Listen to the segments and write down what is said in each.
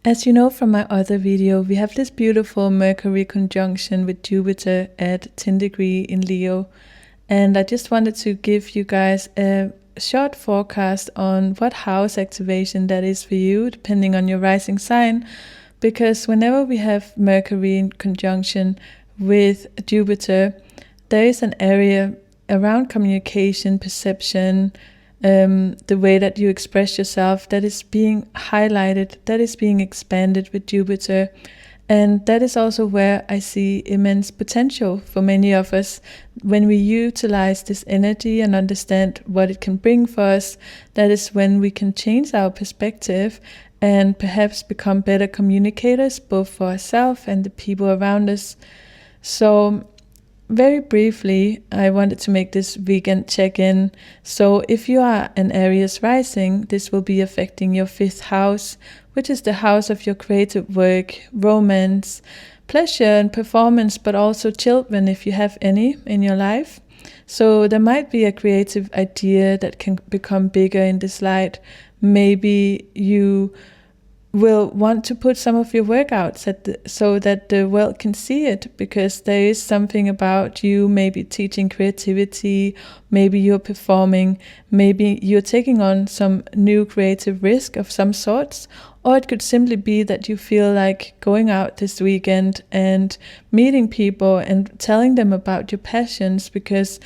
As you know from my other video, we have this beautiful Mercury conjunction with Jupiter at 10 degrees in Leo. And I just wanted to give you guys a short forecast on what house activation that is for you, depending on your rising sign. Because whenever we have Mercury in conjunction with Jupiter, there is an area around communication, perception, the way that you express yourself, that is being highlighted, that is being expanded with Jupiter. And that is also where I see immense potential for many of us. When we utilize this energy and understand what it can bring for us, that is when we can change our perspective and perhaps become better communicators, both for ourselves and the people around us. So very briefly, I wanted to make this weekend check-in. So if you are an Aries rising, this will be affecting your 5th house, which is the house of your creative work, romance, pleasure and performance, but also children if you have any in your life. So there might be a creative idea that can become bigger in this light. Maybe you will want to put some of your work out so that the world can see it, because there is something about you maybe teaching creativity, maybe you're performing, maybe you're taking on some new creative risk of some sorts, or it could simply be that you feel like going out this weekend and meeting people and telling them about your passions, because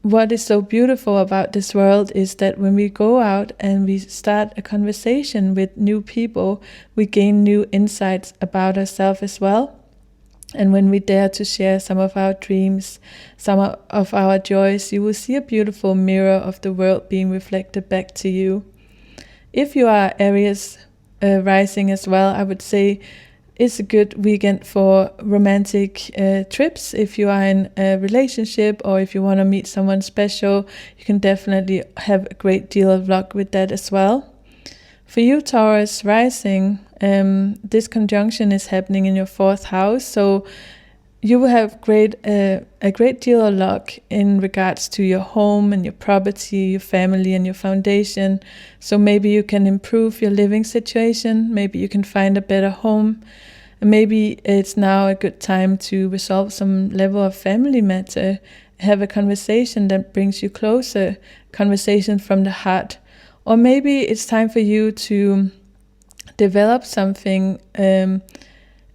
what is so beautiful about this world is that when we go out and we start a conversation with new people, we gain new insights about ourselves as well. And when we dare to share some of our dreams, some of our joys, you will see a beautiful mirror of the world being reflected back to you. If you are Aries rising as well, I would say it's a good weekend for romantic trips. If you are in a relationship or if you want to meet someone special, you can definitely have a great deal of luck with that as well. For you, Taurus rising, this conjunction is happening in your 4th house, so you will have a great deal of luck in regards to your home and your property, your family and your foundation. So maybe you can improve your living situation, maybe you can find a better home, and maybe it's now a good time to resolve some level of family matter, have a conversation that brings you closer, conversation from the heart. Or maybe it's time for you to develop something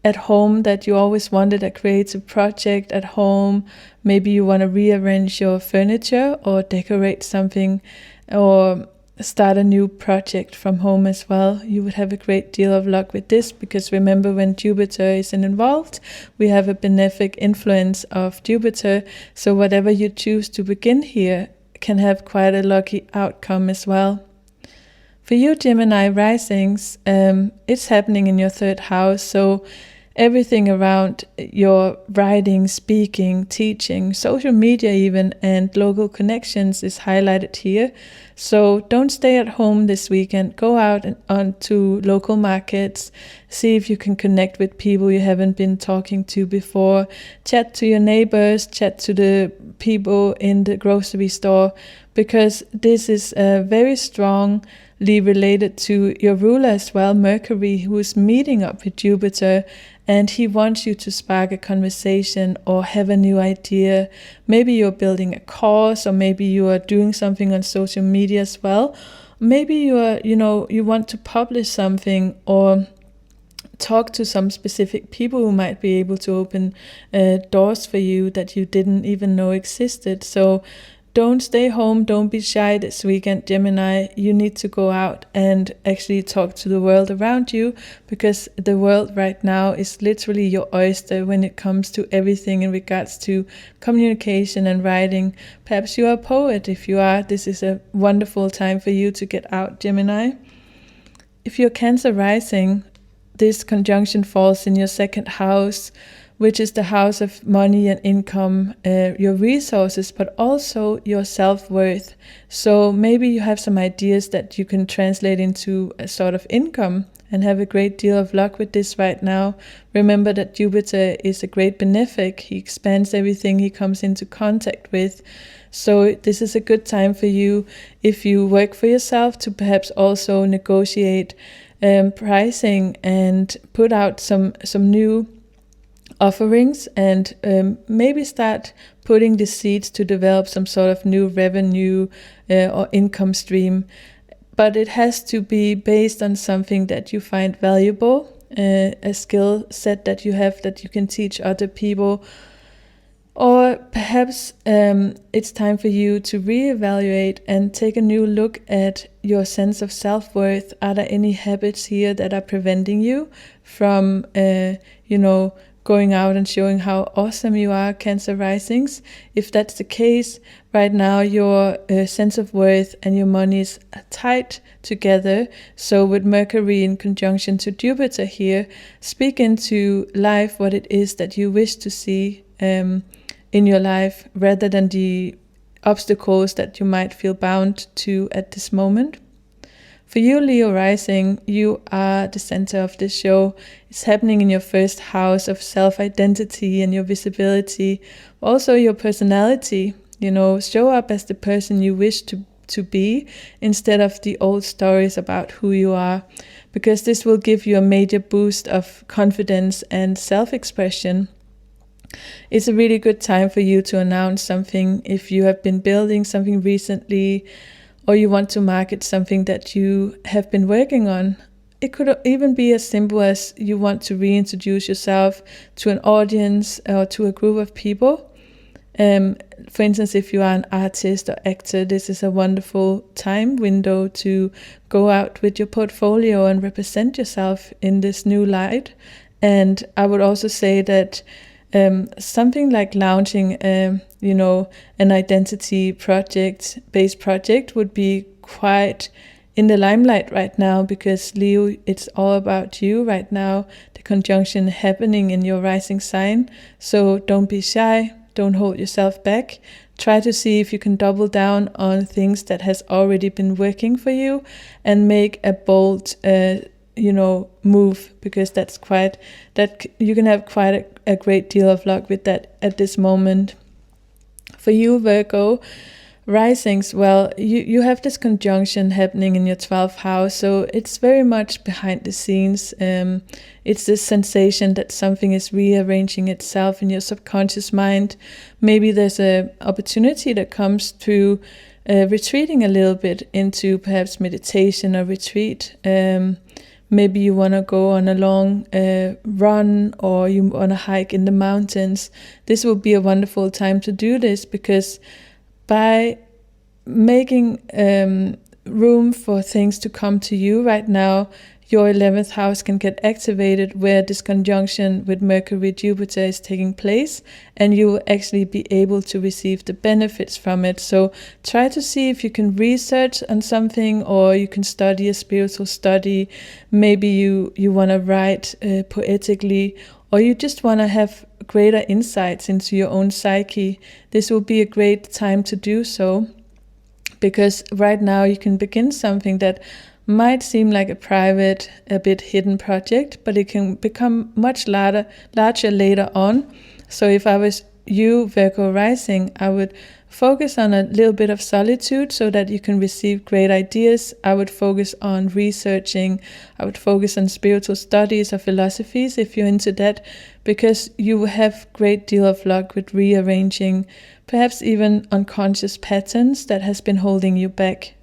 at home that you always wanted, a creative project at home. Maybe you want to rearrange your furniture or decorate something or start a new project from home as well. You would have a great deal of luck with this, because remember, when Jupiter is involved, we have a benefic influence of Jupiter. So whatever you choose to begin here can have quite a lucky outcome as well. For you, Gemini risings, it's happening in your 3rd house. So everything around your writing, speaking, teaching, social media even, and local connections is highlighted here. So don't stay at home this weekend. Go out and onto local markets. See if you can connect with people you haven't been talking to before. Chat to your neighbors, chat to the people in the grocery store, because this is very strongly related to your ruler as well, Mercury, who is meeting up with Jupiter, and he wants you to spark a conversation or have a new idea. Maybe you're building a course, or maybe you are doing something on social media as well. Maybe you are, you want to publish something or talk to some specific people who might be able to open doors for you that you didn't even know existed. So don't stay home, don't be shy this weekend, Gemini. You need to go out and actually talk to the world around you, because the world right now is literally your oyster when it comes to everything in regards to communication and writing. Perhaps you are a poet. If you are, this is a wonderful time for you to get out, Gemini. If you're Cancer rising, this conjunction falls in your 2nd house, which is the house of money and income, your resources, but also your self-worth. So maybe you have some ideas that you can translate into a sort of income and have a great deal of luck with this right now. Remember that Jupiter is a great benefic. He expands everything he comes into contact with. So this is a good time for you, if you work for yourself, to perhaps also negotiate pricing and put out some new offerings, and maybe start putting the seeds to develop some sort of new revenue or income stream. But it has to be based on something that you find valuable, a skill set that you have that you can teach other people. Or perhaps it's time for you to reevaluate and take a new look at your sense of self-worth. Are there any habits here that are preventing you from, going out and showing how awesome you are, Cancer risings? If that's the case, right now your sense of worth and your money is tied together. So with Mercury in conjunction to Jupiter here, speak into life what it is that you wish to see in your life, rather than the obstacles that you might feel bound to at this moment. For you, Leo rising, you are the center of this show. It's happening in your first house of self-identity and your visibility, also your personality. Show up as the person you wish to be, instead of the old stories about who you are, because this will give you a major boost of confidence and self-expression. It's a really good time for you to announce something if you have been building something recently, or you want to market something that you have been working on. It could even be as simple as you want to reintroduce yourself to an audience or to a group of people. For instance, if you are an artist or actor, this is a wonderful time window to go out with your portfolio and represent yourself in this new light. And I would also say that something like launching, an identity based project would be quite in the limelight right now, because Leo, it's all about you right now, the conjunction happening in your rising sign. So don't be shy, don't hold yourself back. Try to see if you can double down on things that has already been working for you, and make a bold move, because that you can have quite a great deal of luck with that at this moment. For you, Virgo risings, well, you have this conjunction happening in your 12th house, so it's very much behind the scenes. It's this sensation that something is rearranging itself in your subconscious mind. Maybe there's an opportunity that comes through retreating a little bit into perhaps meditation or retreat. Maybe you want to go on a long run, or you want to hike in the mountains. This will be a wonderful time to do this, because by making room for things to come to you right now, your 11th house can get activated, where this conjunction with Mercury Jupiter is taking place, and you will actually be able to receive the benefits from it. So try to see if you can research on something, or you can study a spiritual study. Maybe you want to write poetically, or you just want to have greater insights into your own psyche. This will be a great time to do so, because right now you can begin something that might seem like a private, a bit hidden project, but it can become much larger later on. So if I was you, Virgo rising, I would focus on a little bit of solitude so that you can receive great ideas. I would focus on researching. I would focus on spiritual studies or philosophies if you're into that, because you will have great deal of luck with rearranging perhaps even unconscious patterns that has been holding you back.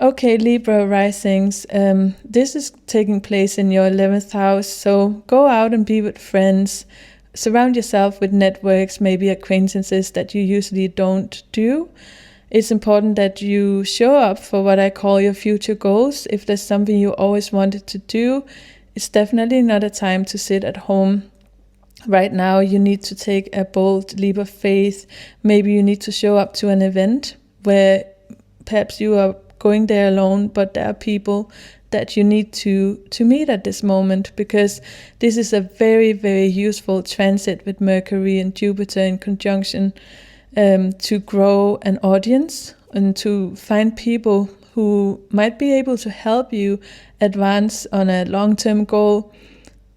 Okay, Libra risings, this is taking place in your 11th house, so go out and be with friends. Surround yourself with networks, maybe acquaintances that you usually don't do. It's important that you show up for what I call your future goals. If there's something you always wanted to do, it's definitely not a time to sit at home. Right now, you need to take a bold leap of faith. Maybe you need to show up to an event where perhaps you are going there alone, but there are people that you need to meet at this moment, because this is a very, very useful transit with Mercury and Jupiter in conjunction, to grow an audience and to find people who might be able to help you advance on a long-term goal.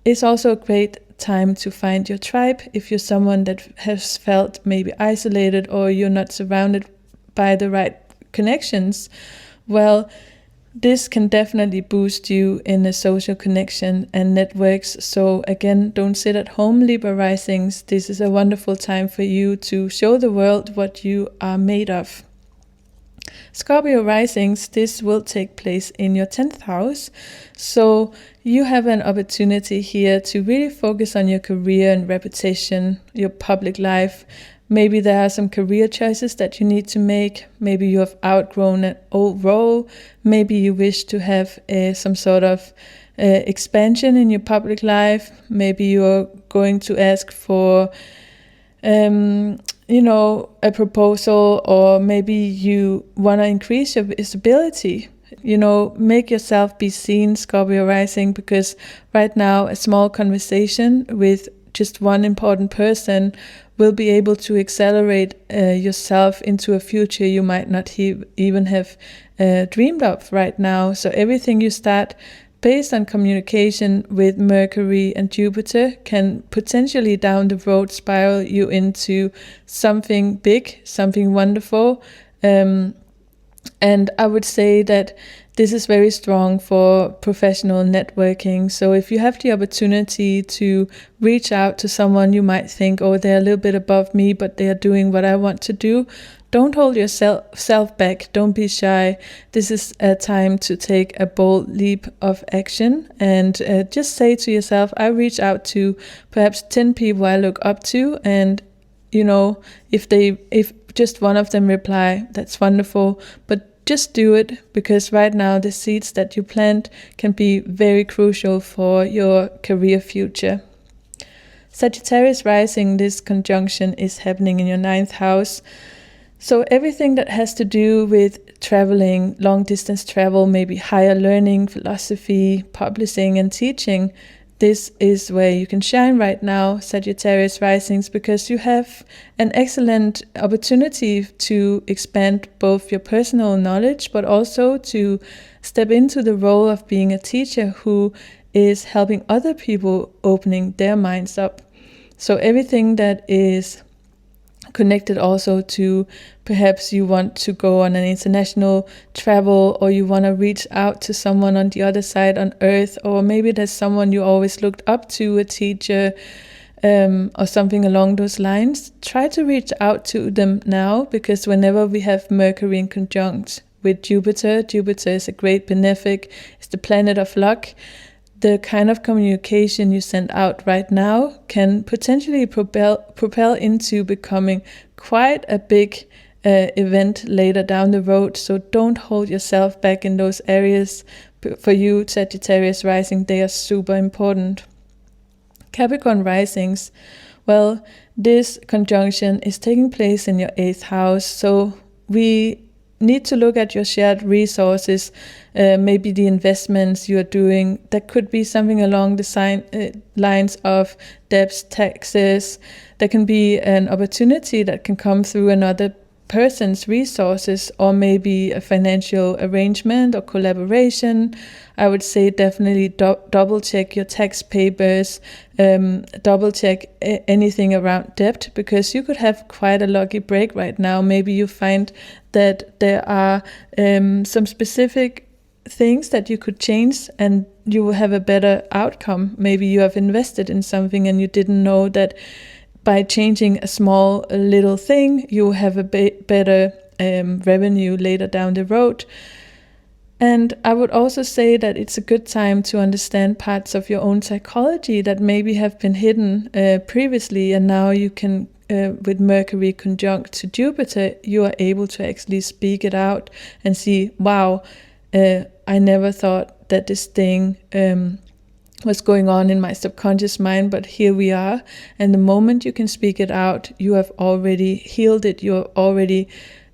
It's also a great time to find your tribe. If you're someone that has felt maybe isolated, or you're not surrounded by the right connections, well, this can definitely boost you in a social connection and networks. So again, don't sit at home, Libra risings. This is a wonderful time for you to show the world what you are made of. Scorpio risings, this will take place in your 10th house. So you have an opportunity here to really focus on your career and reputation, your public life. Maybe there are some career choices that you need to make. Maybe you have outgrown an old role. Maybe you wish to have some sort of expansion in your public life. Maybe you're going to ask for a proposal, or maybe you want to increase your visibility. Make yourself be seen, Scorpio rising, because right now a small conversation with just one important person will be able to accelerate yourself into a future you might not even have dreamed of right now. So everything you start based on communication with Mercury and Jupiter can potentially down the road spiral you into something big, something wonderful. And I would say that this is very strong for professional networking. So if you have the opportunity to reach out to someone you might think, oh, they're a little bit above me, but they are doing what I want to do, don't hold yourself back. Don't be shy. This is a time to take a bold leap of action and just say to yourself, I reach out to perhaps 10 people I look up to, and if just one of them reply, that's wonderful. But just do it, because right now the seeds that you plant can be very crucial for your career future. Sagittarius rising, this conjunction is happening in your 9th house. So everything that has to do with traveling, long distance travel, maybe higher learning, philosophy, publishing and teaching, this is where you can shine right now, Sagittarius risings, because you have an excellent opportunity to expand both your personal knowledge, but also to step into the role of being a teacher who is helping other people opening their minds up. So everything that is connected also to perhaps you want to go on an international travel, or you want to reach out to someone on the other side on earth, or maybe there's someone you always looked up to, a teacher or something along those lines. Try to reach out to them now, because whenever we have Mercury in conjunct with Jupiter is a great benefic, it's the planet of luck. The kind of communication you send out right now can potentially propel into becoming quite a big event later down the road. So don't hold yourself back in those areas. For you, Sagittarius rising, they are super important. Capricorn risings, well, this conjunction is taking place in your 8th house. So we need to look at your shared resources, maybe the investments you are doing. That could be something along the lines of debts, taxes. There can be an opportunity that can come through another person's resources, or maybe a financial arrangement or collaboration. I would say definitely double check your tax papers, double check anything around debt, because you could have quite a lucky break right now. Maybe you find that there are some specific things that you could change and you will have a better outcome. Maybe you have invested in something and you didn't know that by changing a small little thing, you will have a better revenue later down the road. And I would also say that it's a good time to understand parts of your own psychology that maybe have been hidden previously, and now you can, with Mercury conjunct to Jupiter, you are able to actually speak it out and see, wow, I never thought that this thing was going on in my subconscious mind, but here we are. And the moment you can speak it out, you have already healed it, you have already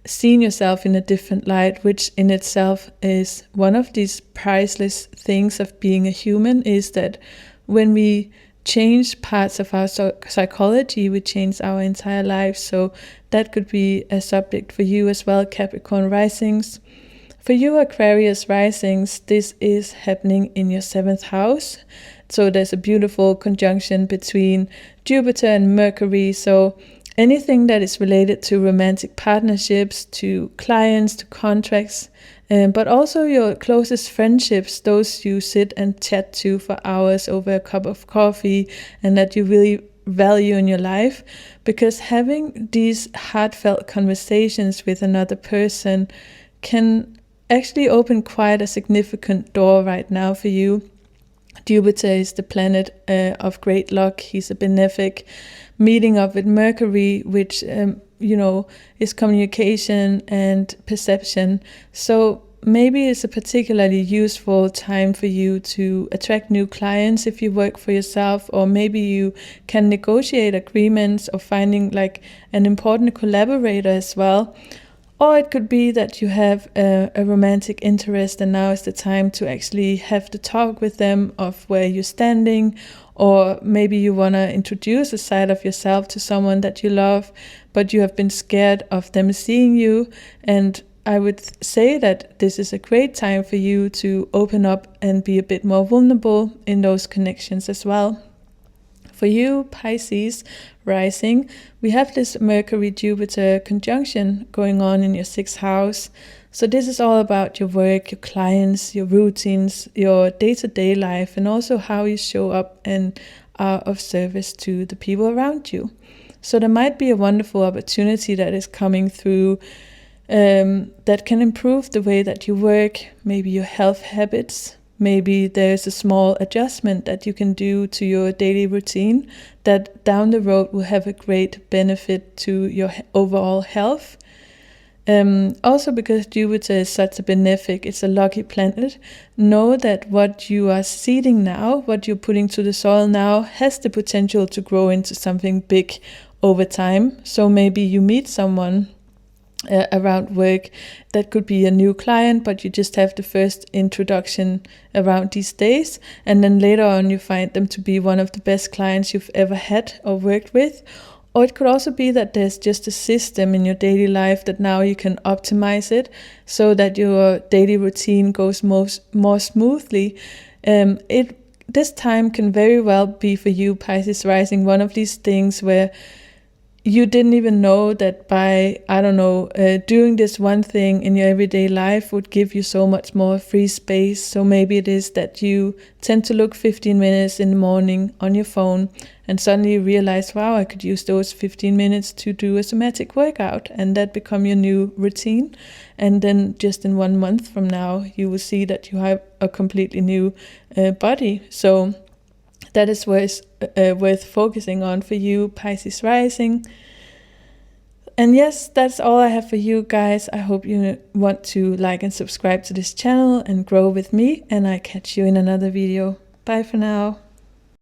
seen yourself in a different light, which in itself is one of these priceless things of being a human, is that when we change parts of our psychology, we change our entire life. So that could be a subject for you as well, Capricorn risings. For you, Aquarius risings, this is happening in your 7th house. So there's a beautiful conjunction between Jupiter and Mercury. So anything that is related to romantic partnerships, to clients, to contracts, but also your closest friendships, those you sit and chat to for hours over a cup of coffee and that you really value in your life. Because having these heartfelt conversations with another person can actually open quite a significant door right now for you. Jupiter is the planet of great luck. He's a benefic, meeting up with Mercury, which is communication and perception. So maybe it's a particularly useful time for you to attract new clients if you work for yourself, or maybe you can negotiate agreements or finding like an important collaborator as well. Or it could be that you have a romantic interest and now is the time to actually have the talk with them of where you're standing. Or maybe you want to introduce a side of yourself to someone that you love, but you have been scared of them seeing you. And I would say that this is a great time for you to open up and be a bit more vulnerable in those connections as well. For you, Pisces rising, we have this Mercury-Jupiter conjunction going on in your 6th house. So this is all about your work, your clients, your routines, your day-to-day life, and also how you show up and are of service to the people around you. So there might be a wonderful opportunity that is coming through that can improve the way that you work, maybe your health habits. Maybe there's a small adjustment that you can do to your daily routine that down the road will have a great benefit to your overall health. Also, because Jupiter is such a benefic, it's a lucky planet, know that what you are seeding now, what you're putting to the soil now, has the potential to grow into something big over time. So maybe you meet someone around work that could be a new client, but you just have the first introduction around these days, and then later on you find them to be one of the best clients you've ever had or worked with. Or it could also be that there's just a system in your daily life that now you can optimize it so that your daily routine goes more smoothly. This time can very well be for you, Pisces rising, one of these things where you didn't even know that by, doing this one thing in your everyday life would give you so much more free space. So maybe it is that you tend to look 15 minutes in the morning on your phone and suddenly you realize, wow, I could use those 15 minutes to do a somatic workout, and that become your new routine. And then just in 1 month from now, you will see that you have a completely new body. So that is worth focusing on for you, Pisces rising. And yes, that's all I have for you guys. I hope you want to like and subscribe to this channel and grow with me. And I catch you in another video. Bye for now.